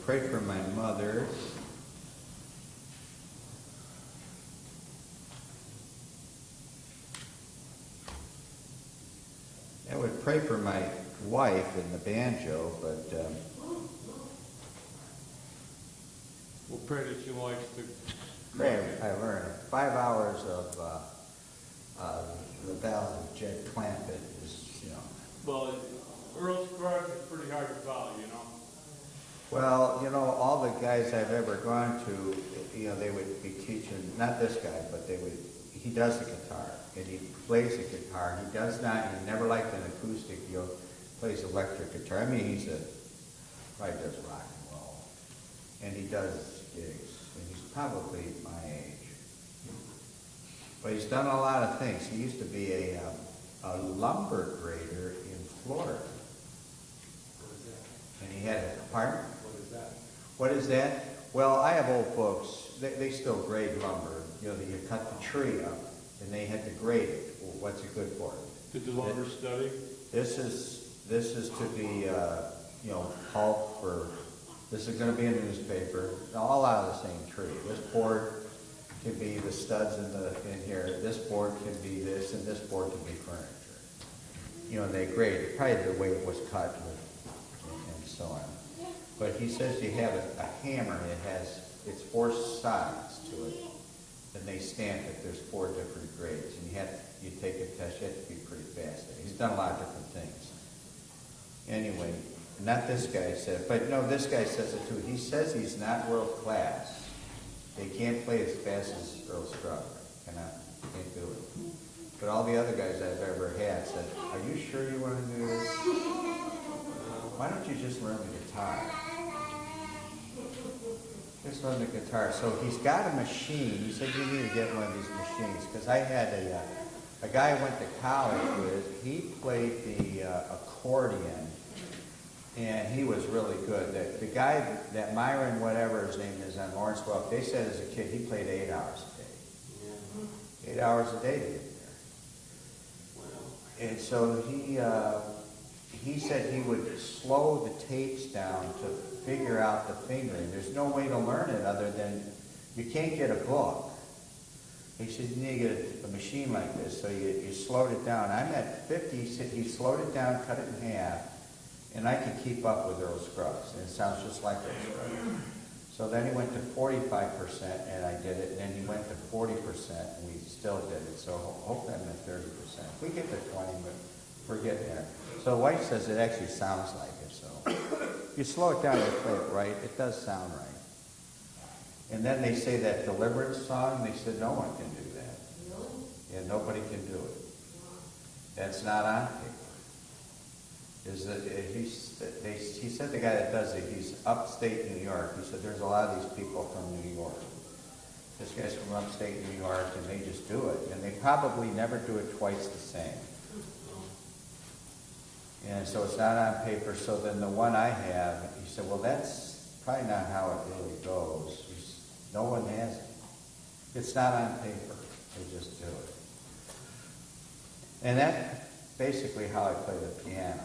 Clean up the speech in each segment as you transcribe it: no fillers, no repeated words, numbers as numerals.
pray for my mother. I would pray for my wife in the banjo, but We'll pray that your wife's the... I learned 5 hours of the Ballad of Jed Clampett is, Well, Earl Scruggs is pretty hard to follow, Well, all the guys I've ever gone to, they would be teaching, not this guy, but he does the guitar, and he plays the guitar. He never liked an acoustic, he plays electric guitar. I mean, probably does rock and roll, and he does gigs, and he's probably my age. But he's done a lot of things. He used to be a lumber grader in Florida. And he had an apartment. What is that? What is that? Well, I have old folks. They still grade lumber. You cut the tree up, and they had to grade it. Well, what's it good for? Did the lumber study? This is to be, pulp for. This is going to be in the newspaper. All out of the same tree. This board can be the studs in here. This board can be this, and this board can be furniture. They grade it. Probably the way it was cut and so on. But he says you have a hammer. It's 4 sides to it, and they stamp it. There's 4 different grades, and you take a test. You have to be pretty fast. He's done a lot of different things. Anyway, not this guy said, but no, this guy says it too. He says he's not world class. They can't play as fast as Earl Scruggs. Can't do it. But all the other guys I've ever had said, "Are you sure you want to do this? Why don't you just learn the guitar?" Just learn the guitar. So he's got a machine. He said you need to get one of these machines because I had a guy I went to college with. He played the accordion, and he was really good. The guy that Myron, whatever his name is, on Lawrence Welk, they said as a kid he played 8 hours a day. 8 hours a day to get there. And so he said he would slow the tapes down to figure out the fingering. There's no way to learn it other than you can't get a book. He said you need to get a machine like this. So you slowed it down. I'm at 50. He said he slowed it down, cut it in half, and I could keep up with Earl Scruggs. And it sounds just like Earl Scruggs. So then he went to 45%, and I did it. And then he went to 40%, and we still did it. So hopefully I'm at 30%. If we get to 20, but we're getting there. So the wife says it actually sounds like it. So if you slow it down and play it right, it does sound right. And then they say that Deliverance song, they said no one can do that. Really? Yeah, nobody can do it. That's not on paper. He said the guy that does it, he's upstate New York. He said there's a lot of these people from New York. This guy's from upstate New York, and they just do it. And they probably never do it twice the same. And so it's not on paper. So then the one I have, he said, well, that's probably not how it really goes. No one has it. It's not on paper. They just do it. And that's basically how I play the piano.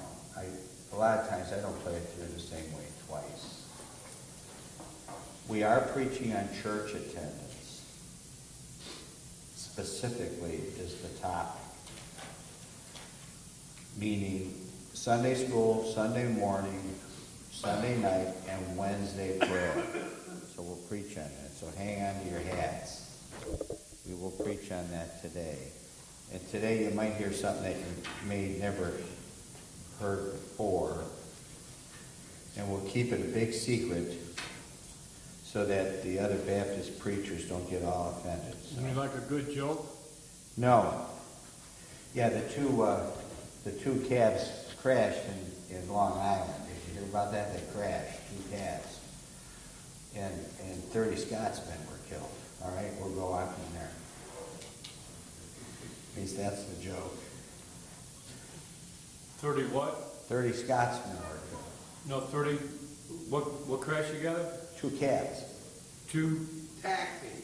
A lot of times I don't play it through the same way twice. We are preaching on church attendance. Specifically is the topic. Meaning Sunday school, Sunday morning, Sunday night, and Wednesday prayer. So we'll preach on that. So hang on to your hats. We will preach on that today. And today you might hear something that you may never heard before. And we'll keep it a big secret so that the other Baptist preachers don't get all offended. So. You mean like a good joke? No. Yeah, the two cabs crashed in Long Island. Did you hear about that? They crashed, 2 cabs. And 30 Scotsmen were killed. All right, we'll go on from there. At least that's the joke. 30 what? 30 Scotsmen were killed. No, 30. What crash you got? 2 cabs. 2 Taxis.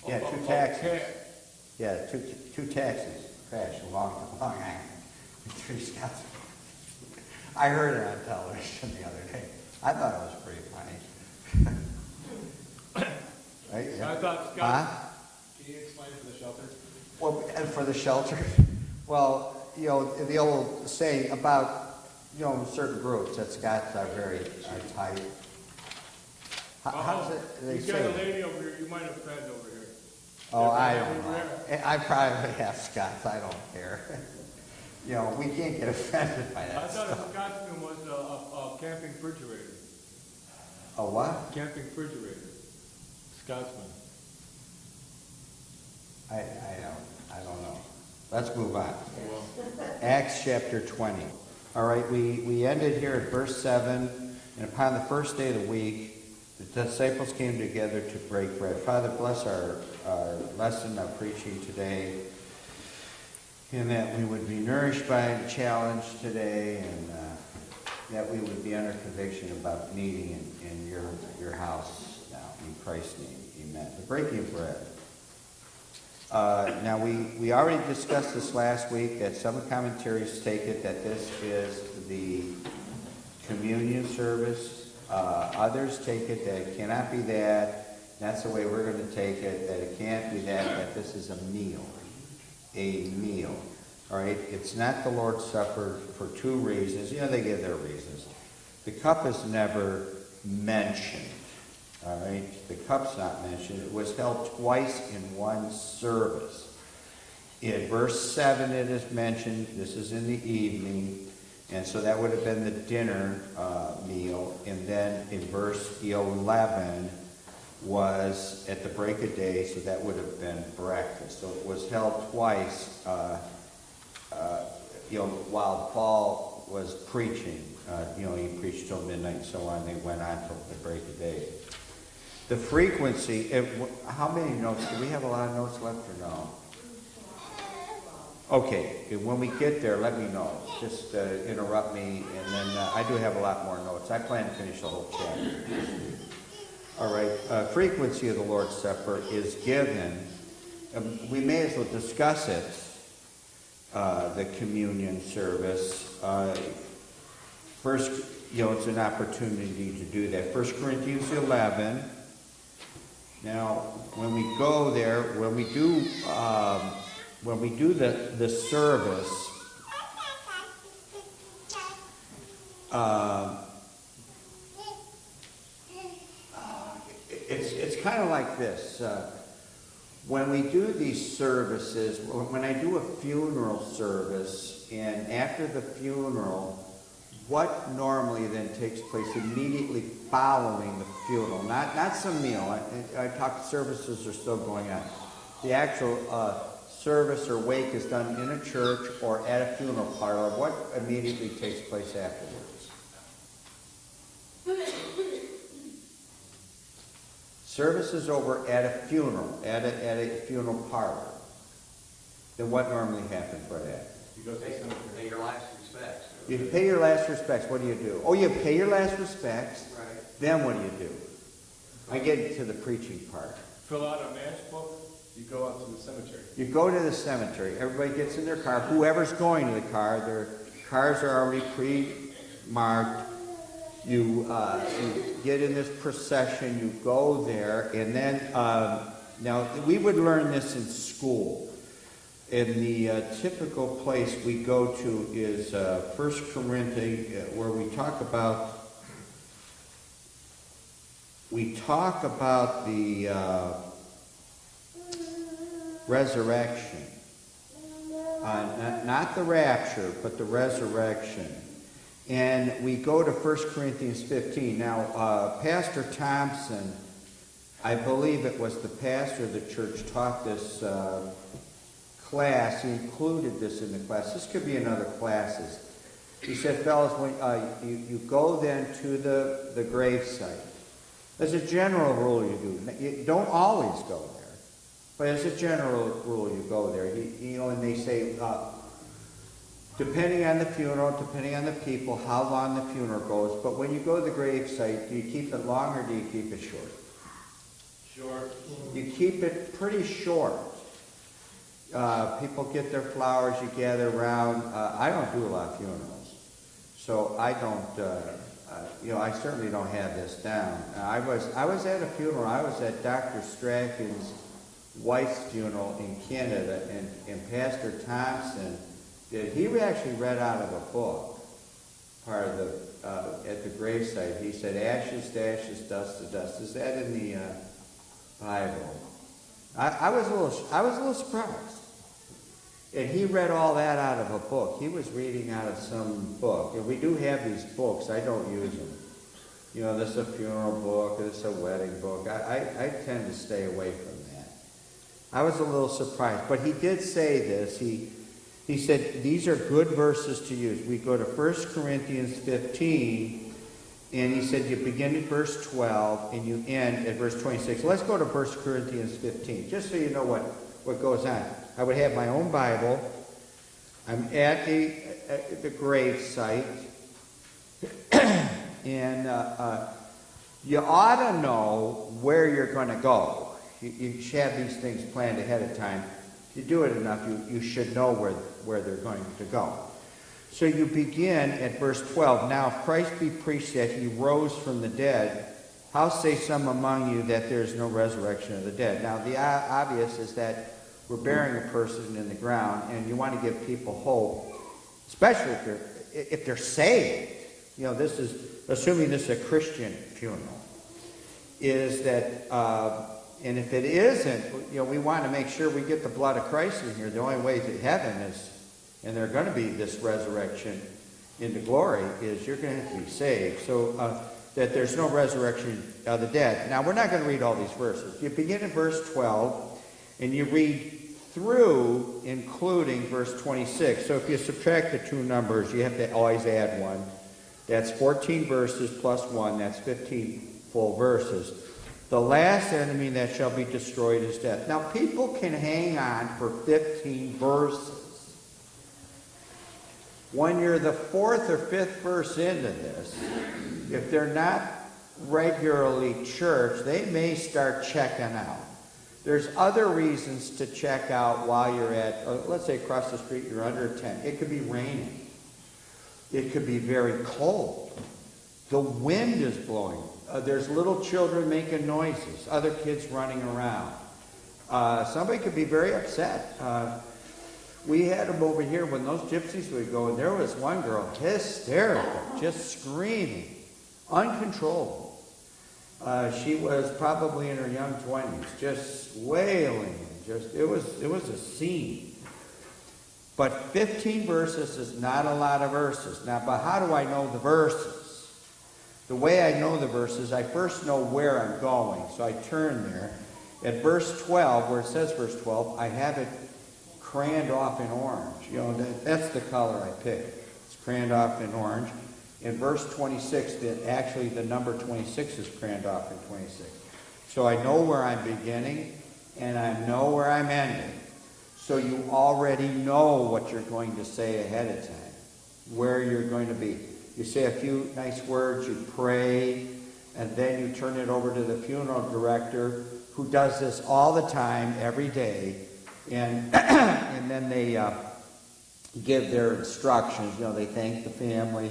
Yeah, 2 taxis. Yeah, two taxis crashed along Long Island. 3 Scotsmen. I heard it on television the other day. I thought it was pretty funny. I thought Huh? Scott, Can you explain for the shelter? Well, and for the shelter, well, the old saying about, certain groups that Scots are very tight. How does it, they you got a say? lady over here, you might offend over here. Oh, I Over don't know. there. I probably have Scots, I don't care. We can't get offended by I that thought stuff. a Scotsman was a camping refrigerator. A what? Camping refrigerator. Scotsman. I don't know. Let's move on. Well, Acts chapter 20. All right, we ended here at verse 7. And upon the first day of the week, the disciples came together to break bread. Father, bless our lesson, our preaching today, and that we would be nourished by the challenge today, and that we would be under conviction about meeting in your house now. In Christ's name, amen. The breaking of bread. Now, we already discussed this last week, that some commentaries take it that this is the communion service. Others take it that it cannot be that. That's the way we're going to take it, that it can't be that this is a meal. A meal. All right? It's not the Lord's Supper for two reasons. They give their reasons. The cup is never mentioned. All right? The cup's not mentioned. It was held twice in one service. In verse 7 it is mentioned. This is in the evening. And so that would have been the dinner meal. And then in verse 11 was at the break of day, so that would have been breakfast. So it was held twice, while Paul was preaching. He preached till midnight and so on. They went on till the break of day. The frequency, how many notes? Do we have a lot of notes left or no? Okay, when we get there, let me know. Just interrupt me, and then I do have a lot more notes. I plan to finish the whole chapter. All right, frequency of the Lord's Supper is given. We may as well discuss it, the communion service. First, it's an opportunity to do that. 1 Corinthians 11. Now, when we go there, when we do the service, it's kind of like this. When we do these services, when I do a funeral service, and after the funeral, what normally then takes place immediately following the funeral? Not some meal. I talk services are still going on. The actual service or wake is done in a church or at a funeral parlor. What immediately takes place afterwards? Service is over at a funeral, at a funeral parlor. Then what normally happens for that? You go to the cemetery. Pay your last respects. You pay your last respects. What do you do? Oh, you pay your last respects. Right. Then what do you do? I get to the preaching part. fill out a mass book. You go out to the cemetery. You go to the cemetery. Everybody gets in their car. Whoever's going to the car, their cars are already pre-marked. You get in this procession. You go there, and then now we would learn this in school. And the typical place we go to is 1 Corinthians, where we talk about the resurrection. Not the rapture, but the resurrection. And we go to 1 Corinthians 15. Now, Pastor Thompson, I believe it was the pastor of the church, taught this class. He included this in the class. This could be in other classes. He said, fellas, when you go then to the gravesite. As a general rule, you do. You don't always go there, but as a general rule, you go there. And they say, depending on the funeral, depending on the people, how long the funeral goes. But when you go to the gravesite, do you keep it long or do you keep it short? Short. You keep it pretty short. People get their flowers, you gather around. I don't do a lot of funerals, so I I certainly don't have this down. I was at a funeral. I was at Dr. Strachan's wife's funeral in Canada, and Pastor Thompson he actually read out of a book, part of the at the gravesite. He said, "Ashes to ashes, dust to dust." Is that in the Bible? I was a little surprised. And he read all that out of a book. He was reading out of some book. And we do have these books. I don't use them. This is a funeral book. This is a wedding book. I tend to stay away from that. I was a little surprised. But he did say this. He said, these are good verses to use. We go to 1 Corinthians 15, and he said you begin at verse 12, and you end at verse 26. Let's go to 1 Corinthians 15, just so you know what goes on. I would have my own Bible. I'm at the grave site. And you ought to know where you're going to go. You should have these things planned ahead of time. If you do it enough, you should know where they're going to go. So you begin at verse 12. Now, if Christ be preached that he rose from the dead, how say some among you that there is no resurrection of the dead? Now, the obvious is that we're burying a person in the ground, and you want to give people hope, especially if they're saved. This is assuming this is a Christian funeral. Is that, and if it isn't, we want to make sure we get the blood of Christ in here. The only way to heaven is, and there's going to be this resurrection into glory, is you're going to have to be saved. So that there's no resurrection of the dead. Now, we're not going to read all these verses. You begin in verse 12. And you read through, including verse 26. So if you subtract the two numbers, you have to always add one. That's 14 verses plus 1. That's 15 full verses. The last enemy that shall be destroyed is death. Now, people can hang on for 15 verses. When you're the 4th or 5th verse into this, if they're not regularly church, they may start checking out. There's other reasons to check out while you're at, let's say across the street, you're under a tent. It could be raining. It could be very cold. The wind is blowing. There's little children making noises. Other kids running around. Somebody could be very upset. We had them over here when those gypsies would go, and there was one girl, hysterical, just screaming, uncontrollable. She was probably in her young 20s, just wailing. It was a scene. But 15 verses is not a lot of verses. Now, but how do I know the verses? The way I know the verses, I first know where I'm going. So I turn there. At verse 12, where it says verse 12, I have it crayoned off in orange. That's the color I picked. It's crayoned off in orange. In verse 26, actually the number 26 is crayoned off in 26. So I know where I'm beginning, and I know where I'm ending. So you already know what you're going to say ahead of time, where you're going to be. You say a few nice words, you pray, and then you turn it over to the funeral director, who does this all the time, every day, and and then they give their instructions. They thank the family.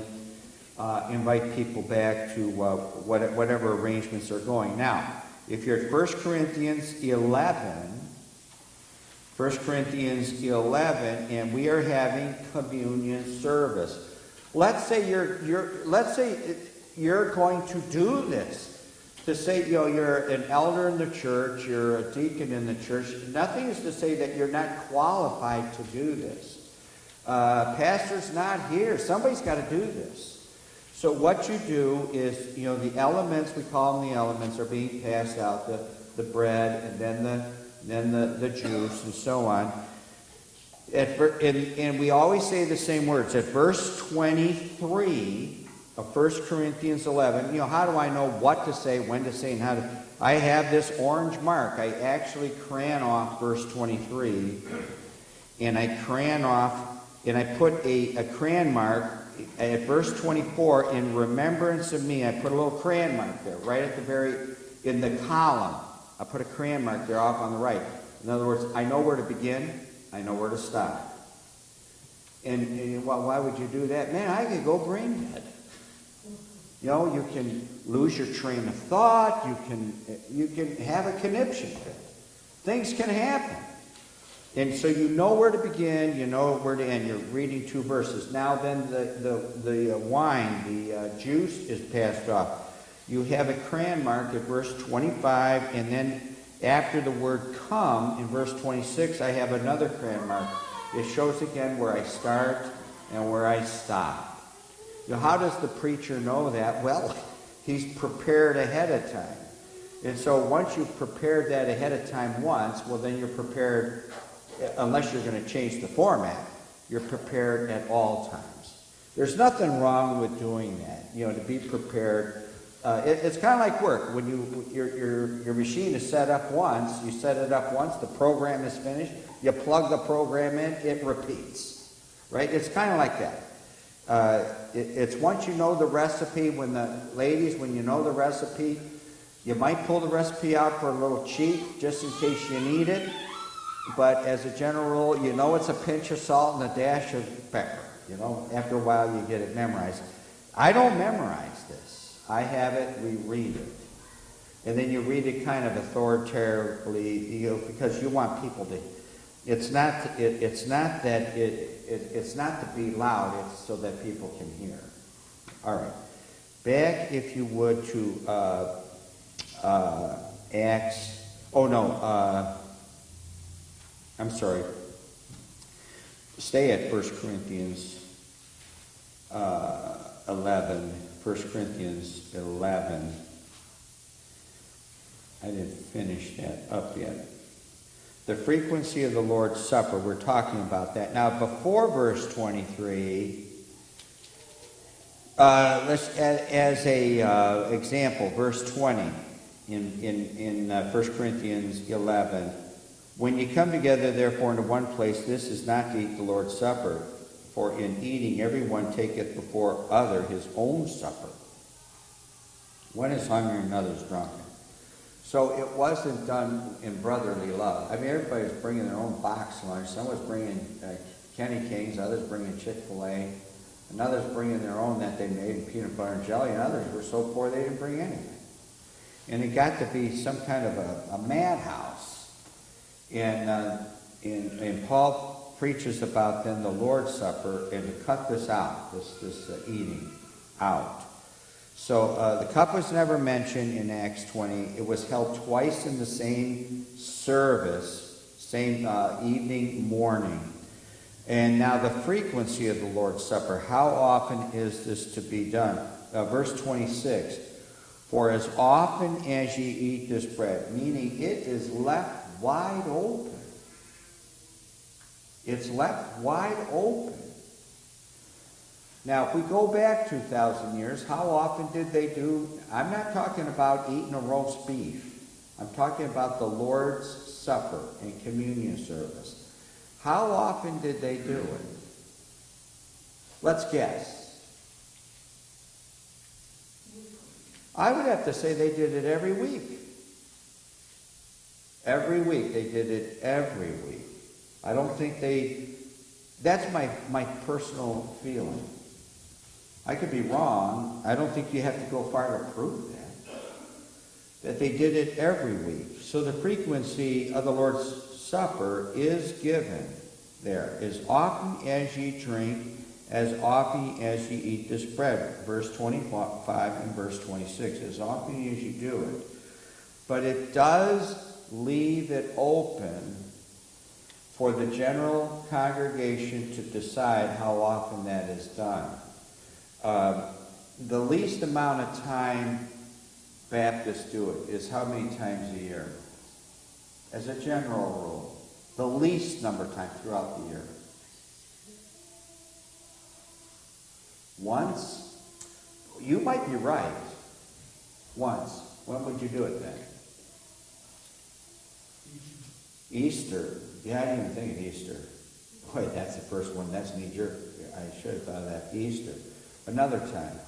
Invite people back to whatever arrangements are going. Now, if you're at 1 Corinthians 11, and we are having communion service. Let's say you're going to do this. To say, you're an elder in the church, you're a deacon in the church. Nothing is to say that you're not qualified to do this. Pastor's not here. Somebody's got to do this. So what you do is, the elements, we call them the elements, are being passed out, the bread and then the juice and so on. And we always say the same words. At verse 23 of 1 Corinthians 11, how do I know what to say, when to say, and how to... I have this orange mark. I actually crayon off verse 23, and I crayon off, and I put a crayon mark at verse 24, in remembrance of me. I put a little crayon mark there, right at the in the column. I put a crayon mark there off on the right. In other words, I know where to begin, I know where to stop. And why would you do that? Man, I could go brain dead. You know, you can lose your train of thought. You can have a conniption fit. Things can happen. And so you know where to begin, you know where to end. You're reading 2 verses. Now then the wine, the juice is passed off. You have a crayon mark at verse 25, and then after the word come, in verse 26, I have another crayon mark. It shows again where I start and where I stop. Now, how does the preacher know that? Well, he's prepared ahead of time. And so once you've prepared that ahead of time once, well, then you're prepared, unless you're going to change the format, you're prepared at all times. There's nothing wrong with doing that, to be prepared. It's kind of like work. When your machine is set up once, you set it up once, the program is finished, you plug the program in, it repeats. Right? It's kind of like that. It's once you know the recipe, when you know the recipe, you might pull the recipe out for a little cheat, just in case you need it. But as a general rule, you know it's a pinch of salt and a dash of pepper. After a while you get it memorized. I don't memorize this. I have it, we read it. And then you read it kind of authoritatively, because you want people to. It's not to be loud, it's so that people can hear. All right. Back, if you would, to Acts. I'm sorry. Stay at 1 Corinthians 11. 1 Corinthians 11. I didn't finish that up yet. The frequency of the Lord's Supper, we're talking about that. Now, before verse 23, let's, as a example, verse 20 in 1 Corinthians 11. When you come together, therefore, into one place, this is not to eat the Lord's Supper, for in eating everyone taketh before other his own supper. One is hungry and another's drunken. So it wasn't done in brotherly love. I mean, everybody was bringing their own box lunch. Some was bringing Kenny Kings, others bringing Chick-fil-A, and others bringing their own that they made in peanut butter and jelly, and others were so poor they didn't bring anything. And it got to be some kind of a madhouse. And Paul preaches about then the Lord's Supper and to cut this out, this eating out. So the cup was never mentioned in Acts 20. It was held twice in the same service, same evening, morning. And now the frequency of the Lord's Supper, how often is this to be done? Verse 26, for as often as ye eat this bread, meaning it is left wide open. It's left wide open. Now, if we go back 2,000 years, how often did they do? I'm not talking about eating a roast beef. I'm talking about the Lord's Supper and communion service. How often did they do it? Let's guess. I would have to say they did it every week. Every week. They did it every week. I don't think that's my personal feeling. I could be wrong. I don't think you have to go far to prove that they did it every week. So the frequency of the Lord's Supper is given there. As often as ye drink, as often as ye eat this bread. Verse 25 and verse 26. As often as you do it. But it does leave it open for the general congregation to decide how often that is done. The least amount of time Baptists do it is how many times a year? As a general rule. The least number of times throughout the year. Once? You might be right. Once. When would you do it then? Easter. Yeah, I didn't even think of Easter. Boy, that's the first one. That's knee-jerk. I should have thought of that. Easter. Another time.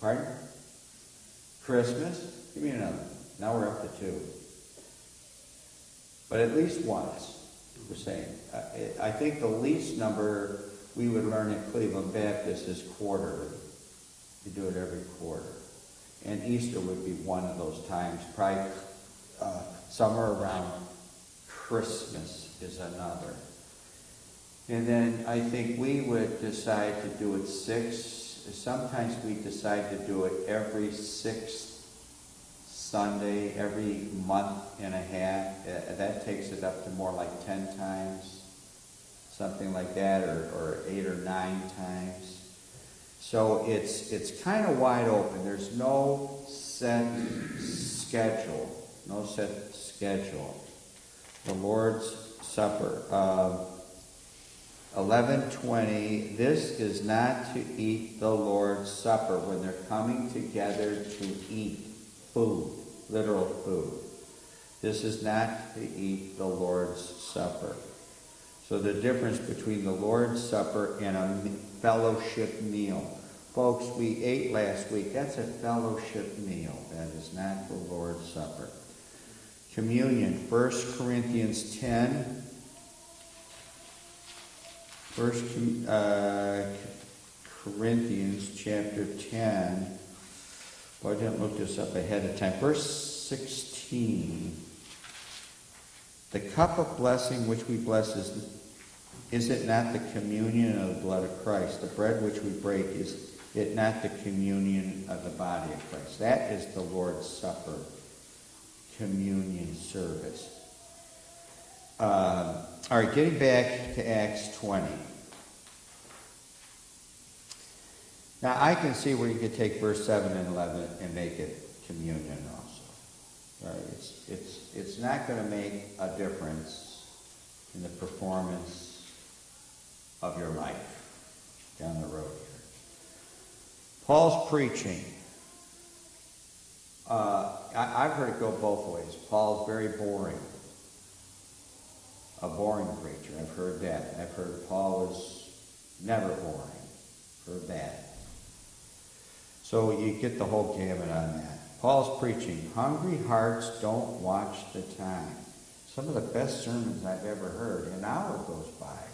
Pardon? Christmas? Give me another. Now we're up to 2. But at least once, we're saying. I think the least number we would learn at Cleveland Baptist is quarterly. You do it every quarter. And Easter would be one of those times. Probably somewhere around Christmas is another. And then I think we would decide to do it sometimes we decide to do it every sixth Sunday, every month and a half. That takes it up to more like 10 times, something like that, or 8 or 9 times. So it's kind of wide open. There's no set schedule. The Lord's Supper. 11:20, this is not to eat the Lord's Supper when they're coming together to eat food, literal food. This is not to eat the Lord's Supper. So the difference between the Lord's Supper and a fellowship meal. Folks, we ate last week. That's a fellowship meal. That is not the Lord's Supper. Communion, 1 Corinthians 10. Corinthians chapter 10. Well, I didn't look this up ahead of time. Verse 16. The cup of blessing which we bless is it not the communion of the blood of Christ? The bread which we break, is it not the communion of the body of Christ? That is the Lord's Supper communion service. All right, getting back to Acts 20. Now, I can see where you could take verse 7 and 11 and make it communion also. All right, it's not going to make a difference in the performance of your life down the road here. Paul's preaching. I've heard it go both ways. Paul's very boring. A boring preacher. I've heard that. I've heard Paul was never boring. Heard that. So you get the whole gamut on that. Paul's preaching. Hungry hearts don't watch the time. Some of the best sermons I've ever heard. An hour goes by.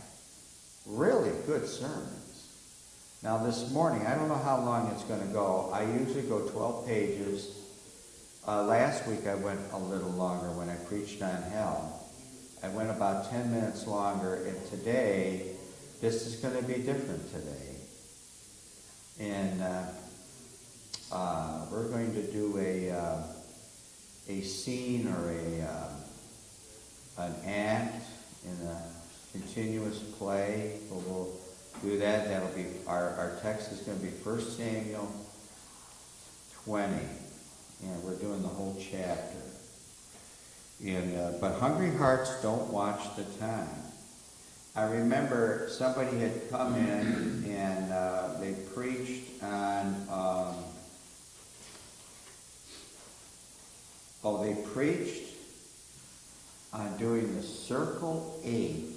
Really good sermons. Now this morning, I don't know how long it's going to go. I usually go 12 pages. Last week I went a little longer when I preached on hell. I went about 10 minutes longer, and today, this is going to be different today. And we're going to do a scene or an act in a continuous play. We'll do that. That'll be our text is going to be 1 Samuel 20, and we're doing the whole chapter. But hungry hearts don't watch the time. I remember somebody had come in and they preached on. They preached on doing the circle 8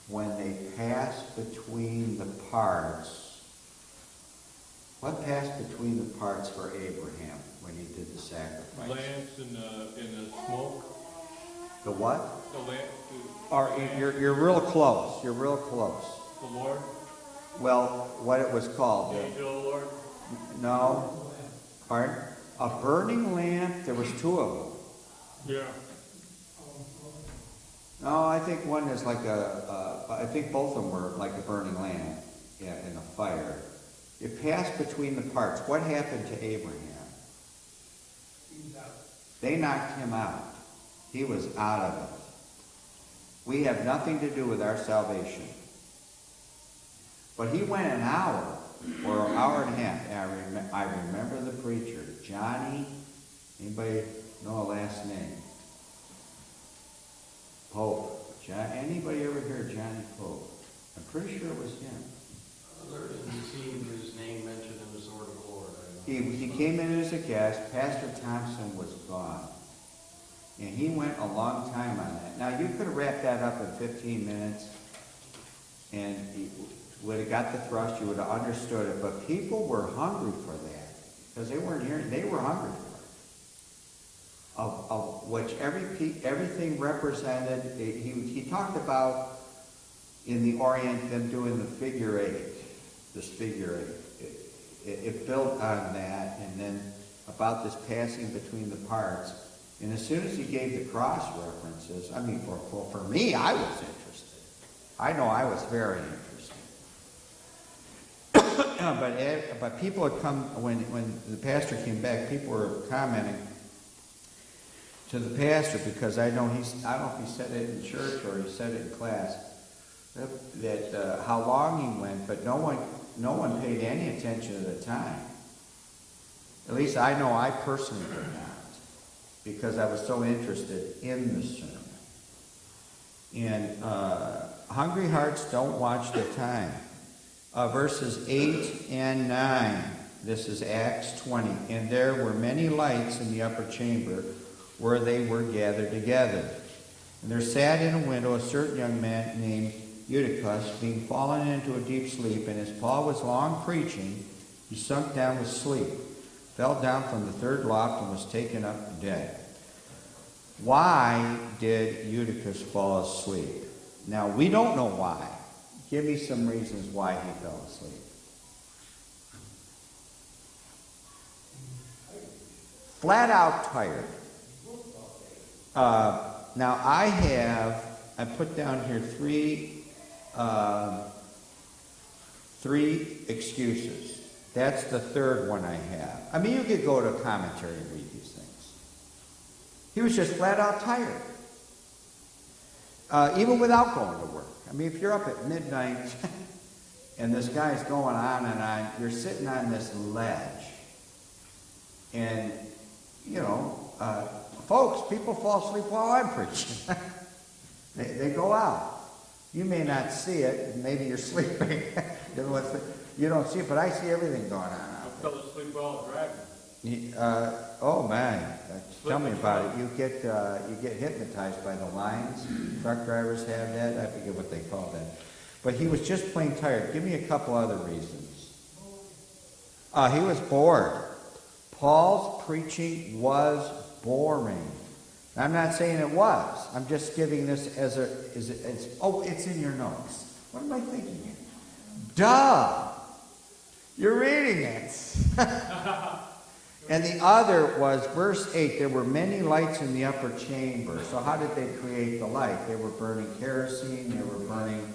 when they passed between the parts. What passed between the parts for Abraham when he did the sacrifice? Lamps in the smoke. The what? The lamp. Or you're real close. You're real close. The Lord. Well, what it was called? The angel of the Lord. No. Pardon? A burning lamp. There was 2 of them. Yeah. No, I think one is like I think both of them were like a burning lamp in a fire. It passed between the parts. What happened to Abraham? They knocked him out. He was out of it. We have nothing to do with our salvation. But he went an hour or an hour and a half. I remember the preacher, Johnny. Anybody know a last name? Pope. Anybody ever hear Johnny Pope? I'm pretty sure it was him. There didn't seem his name mentioned in the Sword of the Lord. He came in as a guest. Pastor Thompson was gone. And he went a long time on that. Now, you could have wrapped that up in 15 minutes, and you would have got the thrust, you would have understood it. But people were hungry for that, because they weren't hearing, they were hungry for it. Of which everything represented, he talked about in the Orient them doing the figure 8, this figure 8. it built on that, and then about this passing between the parts. And as soon as he gave the cross references, I mean, for me, I was interested. I know I was very interested. But people had come, when the pastor came back, people were commenting to the pastor, because I don't know if he said it in church or he said it in class, that how long he went, but no one paid any attention at the time. At least I know I personally did not, because I was so interested in the sermon. And hungry hearts don't watch the time. Verses 8 and 9, this is Acts 20. And there were many lights in the upper chamber where they were gathered together. And there sat in a window a certain young man named Eutychus, being fallen into a deep sleep. And as Paul was long preaching, he sunk down with sleep, fell down from the third loft, and was taken up dead. Why did Eutychus fall asleep? Now, we don't know why. Give me some reasons why he fell asleep. Flat out tired. Now, I put down here three excuses. That's the third one I have. I mean, you could go to commentary and read these things. He was just flat out tired. Even without going to work. I mean, if you're up at midnight and this guy's going on and on, you're sitting on this ledge. And, folks, people fall asleep while I'm preaching. they go out. You may not see it. Maybe you're sleeping. You don't see it, but I see everything going on I out fell asleep while driving. there. Oh, man. Tell me about it. You get hypnotized by the lines. Truck drivers have that. I forget what they call that. But he was just plain tired. Give me a couple other reasons. He was bored. Paul's preaching was boring. I'm not saying it was. I'm just giving this as it's in your notes. What am I thinking here? Duh! You're reading it. And the other was verse 8. There were many lights in the upper chamber. So how did they create the light? They were burning kerosene. They were burning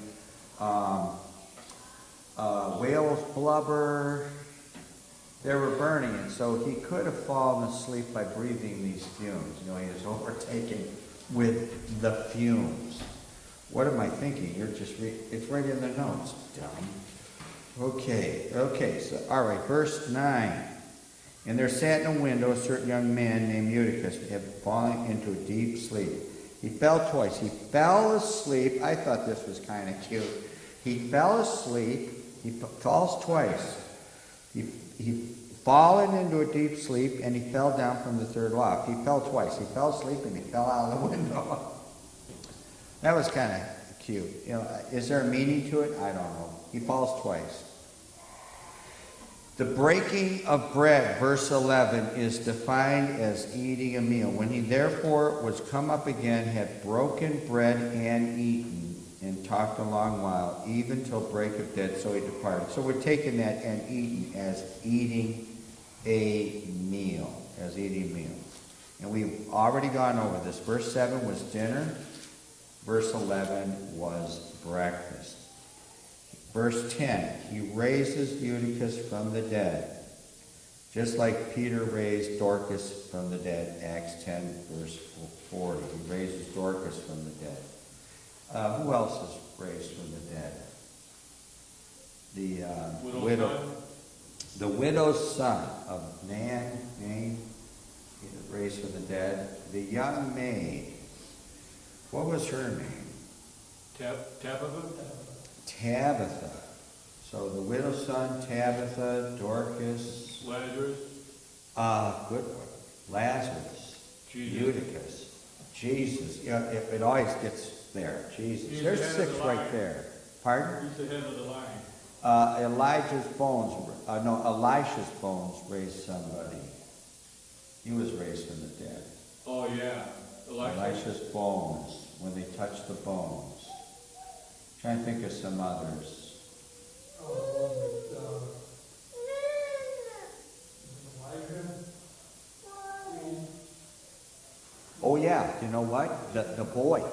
whale's blubber. They were burning it. So he could have fallen asleep by breathing these fumes. He was overtaken with the fumes. What am I thinking? It's right in the notes, dumb. Okay, so, all right, verse 9. And there sat in a window a certain young man named Eutychus, falling into a deep sleep. He fell twice. He fell asleep. I thought this was kind of cute. He fell asleep. He falls twice. He fallen into a deep sleep, and he fell down from the third loft. He fell twice. He fell asleep, and he fell out of the window. That was kind of cute. Is there a meaning to it? I don't know. He falls twice. The breaking of bread, verse 11, is defined as eating a meal. When he therefore was come up again, had broken bread and eaten, and talked a long while, even till break of day, so he departed. So we're taking that and eating as eating a meal. And we've already gone over this. Verse 7 was dinner. Verse 11 was breakfast. Verse 10, he raises Eutychus from the dead, just like Peter raised Dorcas from the dead, Acts 10, verse 40. He raises Dorcas from the dead. Who else is raised from the dead? The widow's son of man named, raised from the dead. The young maid, what was her name? Tabitha. So the widow's son, Tabitha, Dorcas. Lazarus. Good one. Lazarus. Jesus. Eutychus. Jesus. Yeah, it always gets there. Jesus. He's There's the head 6 of the right line. there. Pardon? He's the head of the line. Elisha's bones raised somebody. He was raised from the dead. Oh, yeah. Elisha's bones, when they touched the bones. Trying to think of some others. Oh yeah, you know what? The boy,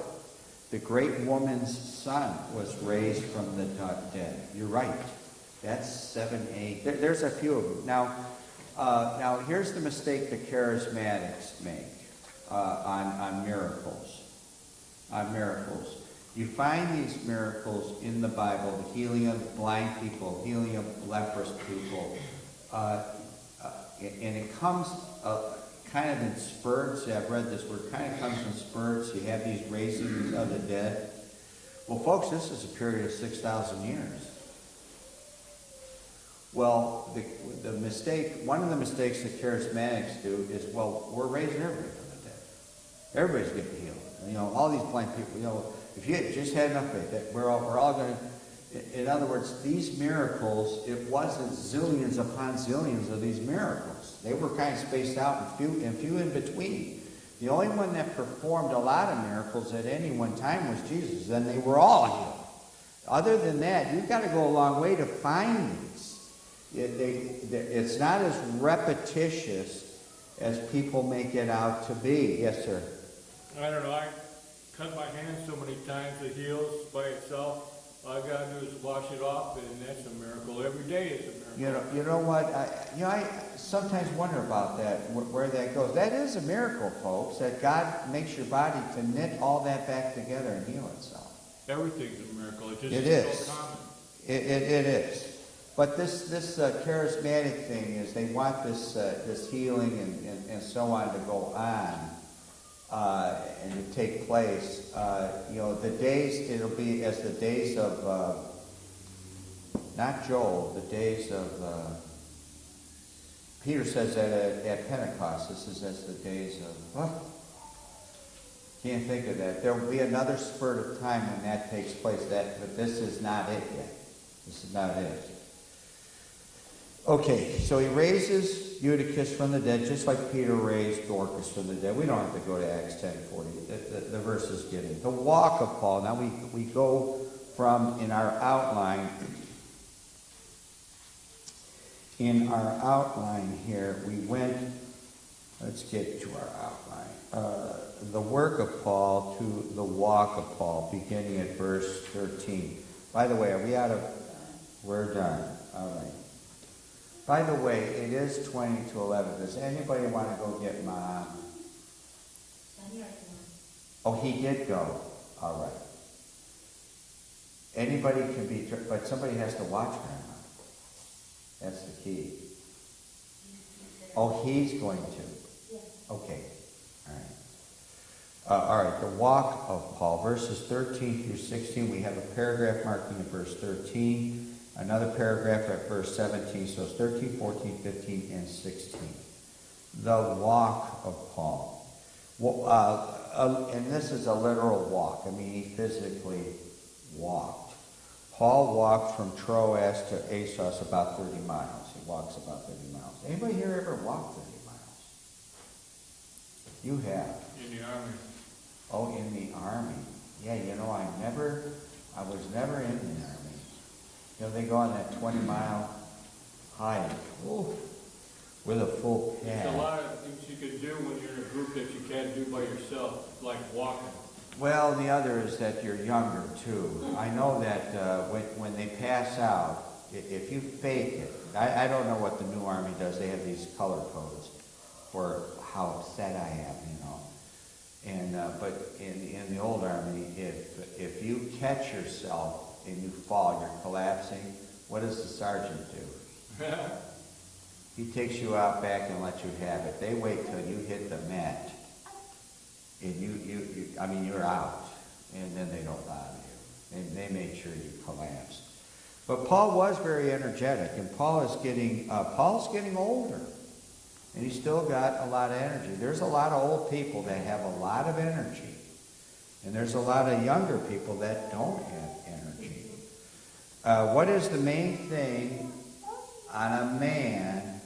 the great woman's son was raised from the dead. You're right. That's 7, 8. There's a few of them. Now here's the mistake the charismatics make on miracles. On miracles. You find these miracles in the Bible, the healing of blind people, healing of leprous people, and it comes kind of in spurts. I've read this word, kind of comes in spurts. You have these raisings of the dead. Well, folks, this is a period of 6,000 years. Well, the mistake, one of the mistakes the charismatics do is, well, we're raising everybody from the dead. Everybody's getting healed. You know, all these blind people, you know, if you just had enough faith, that we're all going to, in other words, these miracles, it wasn't zillions upon zillions of these miracles. They were kind of spaced out and few in between. The only one that performed a lot of miracles at any one time was Jesus. Then they were all healed. Other than that, you've got to go a long way to find these. It's not as repetitious as people make it out to be. Yes, sir. I don't know, I cut my hand so many times it heals by itself. All I gotta do is wash it off, and that's a miracle. Every day is a miracle. You know what? I sometimes wonder about that, where that goes. That is a miracle, folks, that God makes your body to knit all that back together and heal itself. Everything's a miracle. It just It is is. so common. It is. But this charismatic thing is they want this healing and so on to go on and to take place. You know, the days, it'll be as the days of, not Joel, the days of, Peter says that at Pentecost, this is as the days of, can't think of that. There will be another spurt of time when that takes place, but this is not it yet. This is not it. Okay, so he raises Eutychus from the dead, just like Peter raised Dorcas from the dead. We don't have to go to Acts 10:40. The verse is getting. The walk of Paul. Now we go from, in our outline here, we went, let's get to our outline. The work of Paul to the walk of Paul, beginning at verse 13. By the way, are we out of, we're done. All right. By the way, it is 20 to 11. Does anybody want to go get Mom? Oh, he did go. All right. Anybody can be, but somebody has to watch Grandma. That's the key. Oh, he's going to. Okay. All right. The walk of Paul, verses 13 through 16. We have a paragraph marking at verse 13. Another paragraph at verse 17, so it's 13, 14, 15, and 16. The walk of Paul. Well, and this is a literal walk. I mean, he physically walked. Paul walked from Troas to Assos about 30 miles. He walks about 30 miles. Anybody here ever walked 30 miles? You have. In the army. Oh, in the army. Yeah, you know, I was never in the army. You know, they go on that 20-mile hike with a full pad. There's a lot of things you can do when you're in a group that you can't do by yourself, like walking. Well, the other is that you're younger, too. I know that when they pass out, if you fake it, I don't know what the new army does. They have these color codes for how upset I am, you know. And but in the old army, if you catch yourself and you fall, you're collapsing, what does the sergeant do? He takes you out back and lets you have it. They wait till you hit the mat, and you're out, and then they don't bother you. And they make sure you collapse. But Paul was very energetic, and Paul's getting older, and he's still got a lot of energy. There's a lot of old people that have a lot of energy, and there's a lot of younger people that don't have energy. What is the main thing on a man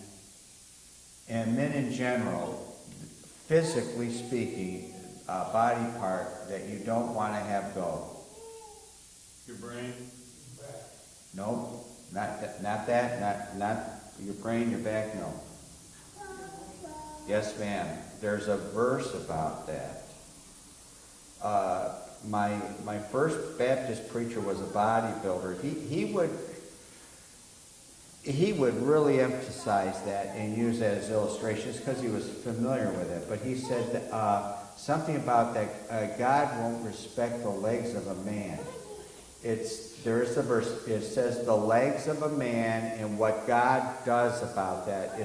and men in general, physically speaking, a body part that you don't want to have go? Your brain. No, not that, not your brain, your back, no. Yes, ma'am. There's a verse about that. My first Baptist preacher was a bodybuilder. He would really emphasize that and use that as illustrations because he was familiar with it. But he said that, something about that God won't respect the legs of a man. There is a verse. It says the legs of a man, and what God does about that.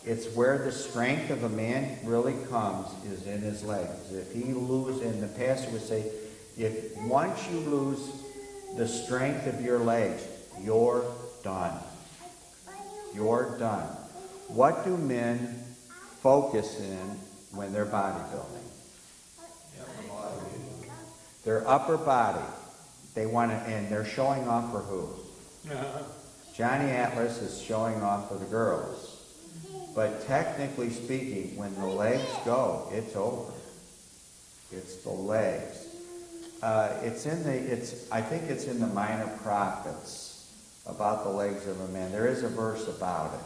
It's where the strength of a man really comes is in his legs. If he loses, and the pastor would say, if once you lose the strength of your legs, you're done. You're done. What do men focus in when they're bodybuilding? Their upper body. They want to, and they're showing off for who? Johnny Atlas is showing off for the girls. But technically speaking, when the legs go, it's over. It's the legs. I think it's in the Minor Prophets about the legs of a man. There is a verse about it.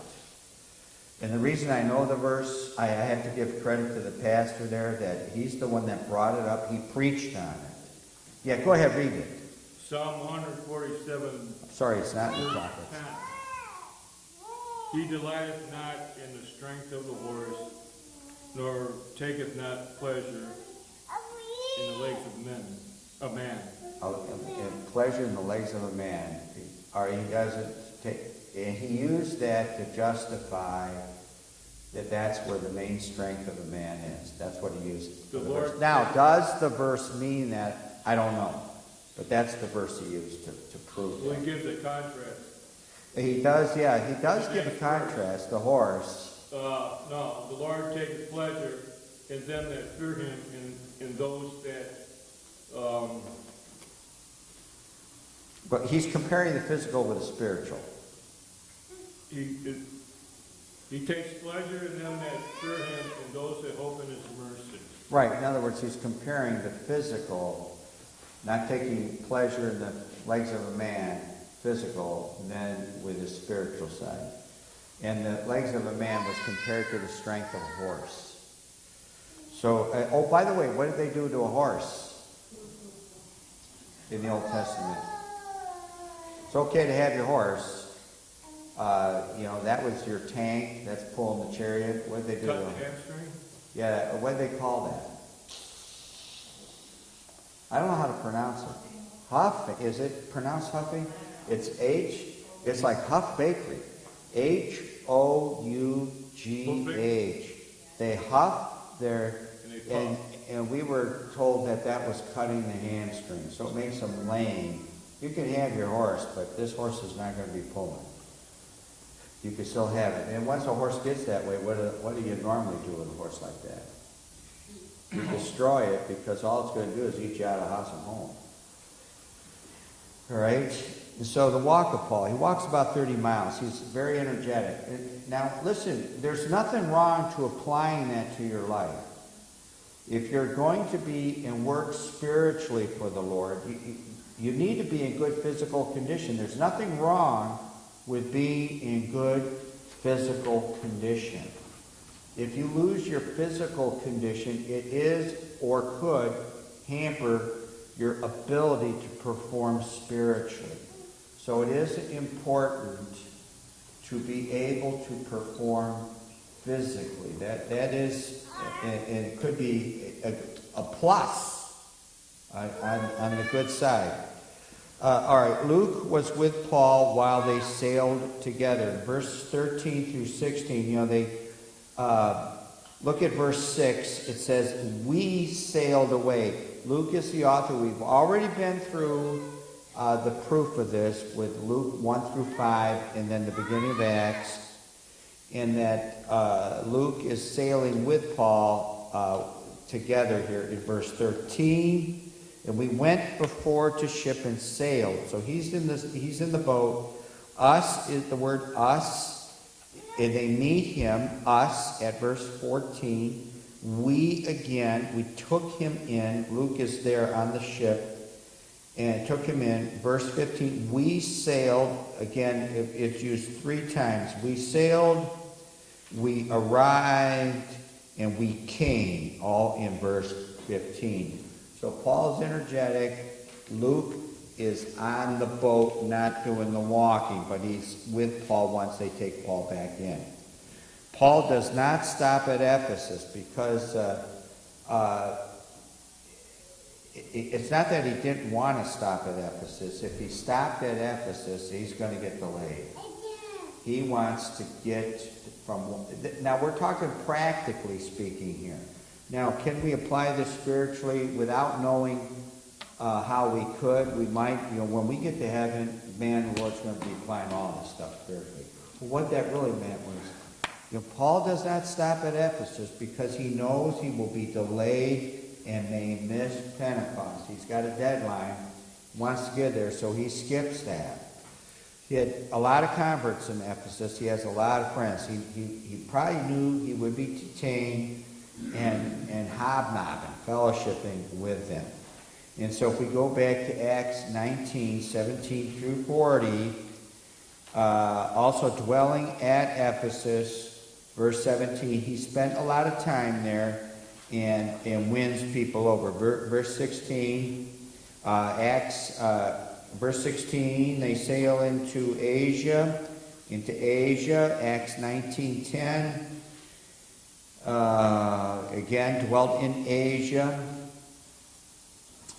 And the reason I know the verse, I have to give credit to the pastor there, that he's the one that brought it up. He preached on it. Yeah, go ahead, read it. Psalm 147. Sorry, it's not in the prophets. He delighteth not in the strength of the horse, nor taketh not pleasure in the legs of man. And pleasure in the legs of a man. Or he doesn't take, and he used that to justify that that's where the main strength of a man is. That's what he used for the verse. Now, does the verse mean that? I don't know. But that's the verse he used to prove Well, that. he gives a contrast. He does, yeah, he does give a contrast, the horse. No, the Lord taketh pleasure in them that fear him, in those that, But he's comparing the physical with the spiritual. he takes pleasure in them that fear him, and those that hope in his mercy. Right, in other words, he's comparing the physical, not taking pleasure in the legs of a man, physical, and then with his spiritual side. And the legs of a man was compared to the strength of a horse. So, oh, by the way, what did they do to a horse in the Old Testament? It's okay to have your horse. That was your tank. That's pulling the chariot. What did they do? Cut the hamstring? Yeah, what did they call that? I don't know how to pronounce it. Huff, is it pronounced Huffy? It's like Huff Bakery. H-O-U-G-H. They huff their, and we were told that was cutting the hamstring, so it makes them lame. You can have your horse, but this horse is not going to be pulling. You can still have it. And once a horse gets that way, what do you normally do with a horse like that? You destroy it, because all it's going to do is eat you out of house and home. All right? And so the walk of Paul, he walks about 30 miles. He's very energetic. Now, listen, there's nothing wrong to applying that to your life. If you're going to be and work spiritually for the Lord, you need to be in good physical condition. There's nothing wrong with being in good physical condition. If you lose your physical condition, it is or could hamper your ability to perform spiritually. So it is important to be able to perform physically. That is, and it could be a plus on the good side. All right, Luke was with Paul while they sailed together. Verse 13 through 16, they look at verse 6. It says, we sailed away. Luke is the author. We've already been through the proof of this with Luke 1 through 5 and then the beginning of Acts. And that Luke is sailing with Paul together here in verse 13. And we went before to ship and sailed. So he's in the boat. Us is the word us. And they meet him, us, at verse 14. We took him in. Luke is there on the ship and took him in. Verse 15, we sailed, again, it's used 3 times. We sailed we arrived, and we came, all in verse 15. So Paul's energetic. Luke is on the boat, not doing the walking, but he's with Paul once they take Paul back in. Paul does not stop at Ephesus because it's not that he didn't want to stop at Ephesus. If he stopped at Ephesus, he's going to get delayed. He wants to get from... Now, we're talking practically speaking here. Now, can we apply this spiritually without knowing how we could? We might, when we get to heaven, man, the Lord's going to be applying all this stuff spiritually. But what that really meant was, Paul does not stop at Ephesus because he knows he will be delayed and may miss Pentecost. He's got a deadline, wants to get there, so he skips that. He had a lot of converts in Ephesus. He has a lot of friends. He probably knew he would be detained and hobnobbing, fellowshipping with them. And so if we go back to Acts 19, 17 through 40, also dwelling at Ephesus, verse 17, he spent a lot of time there and wins people over. Verse 16, verse 16, they sail into Asia, Acts 19:10. Again, dwelt in Asia.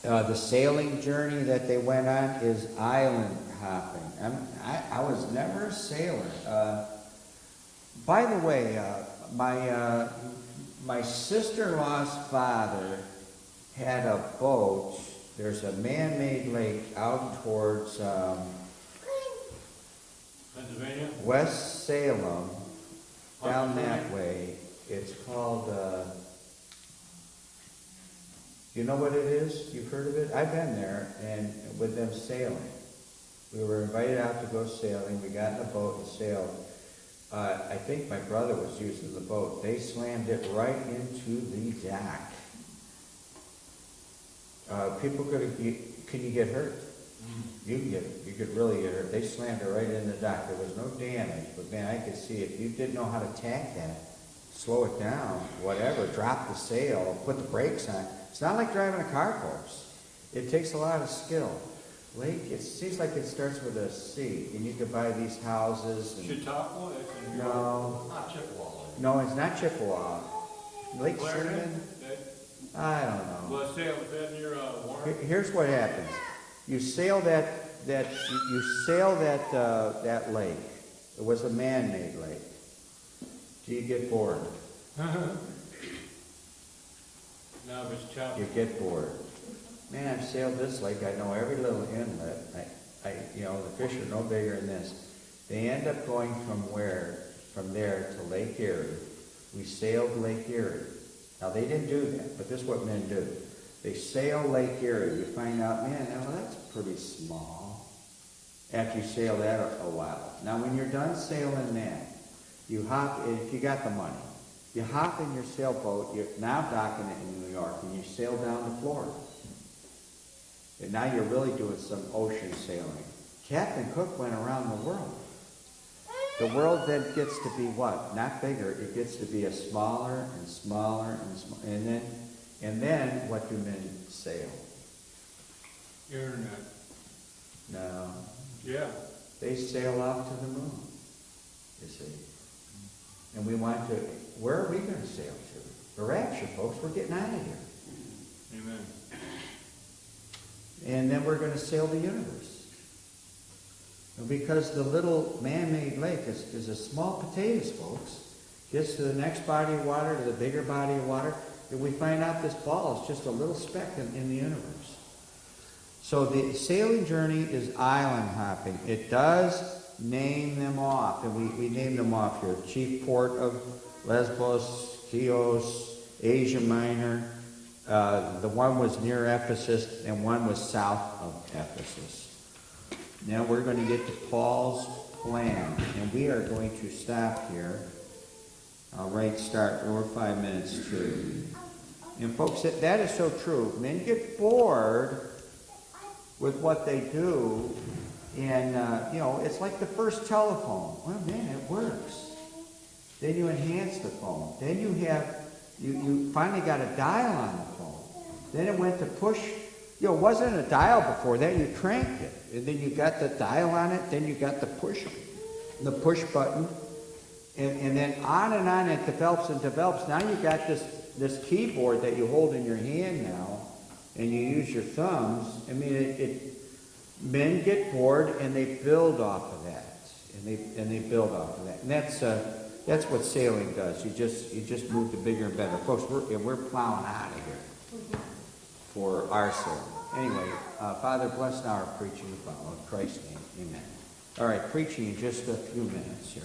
The sailing journey that they went on is island hopping. I was never a sailor. By the way, my sister-in-law's father had a boat. There's a man-made lake out towards Pennsylvania? West Salem, down that way. It's called, you know what it is? You've heard of it? I've been there, and with them sailing. We were invited out to go sailing. We got in a boat and sailed. I think my brother was using the boat. They slammed it right into the dock. People can you get hurt? You could really get hurt. They slammed it right in the dock. There was no damage, but man, I could see if you didn't know how to tack that, slow it down, whatever, drop the sail, put the brakes on. It's not like driving a car, folks. It takes a lot of skill. Lake, it seems like it starts with a C, and you could buy these houses. And, Chautauqua? That's in New York. no, Not Chippewa. no, it's not Chippewa. Lake Clarendon? Cinnamon? That, I don't know. well, say, was that near Warren? Here's what happens. You sail that lake. It was a man-made lake. Do you get bored? Now it's chopped. You get bored. Man, I've sailed this lake. I know every little inlet. The fish are no bigger than this. They end up going from there to Lake Erie. We sailed Lake Erie. Now, they didn't do that, but this is what men do. They sail Lake Erie. You find out, man, that's pretty small. After you sail that a while. Now, when you're done sailing that, you hop, if you got the money, you hop in your sailboat, you're now docking it in New York, and you sail down to Florida. And now you're really doing some ocean sailing. Captain Cook went around the world. The world then gets to be what? Not bigger. It gets to be a smaller and smaller and smaller. And then what do men sail? Internet. No. Yeah. They sail off to the moon, you see. And we want to, where are we going to sail to? The rapture, folks. We're getting out of here. Amen. And then we're going to sail the universe. Because the little man-made lake is a small potatoes, folks. Gets to the next body of water, to the bigger body of water, and we find out this ball is just a little speck in the universe. So the sailing journey is island hopping. It does name them off, and we name them off here. Chief port of Lesbos, Chios, Asia Minor. The one was near Ephesus, and one was south of Ephesus. Now we're going to get to Paul's plan, and we are going to stop here. I'll start. We're 5 minutes to. And folks, that is so true. Men get bored with what they do, and it's like the first telephone. Well, man, it works. Then you enhance the phone. Then you finally got a dial on the phone. Then it went to push. It wasn't a dial before that. You cranked it. And then you got the dial on it. Then you got the push button. And then on it develops and develops. Now you got this keyboard that you hold in your hand now, and you use your thumbs. I mean, men get bored and they build off of that, and they build off of that, and that's what sailing does. You just move to bigger and better, folks. We're plowing out of here for our sailing. Anyway, Father, bless now our preaching and follow in Christ's name, amen. All right, preaching in just a few minutes here.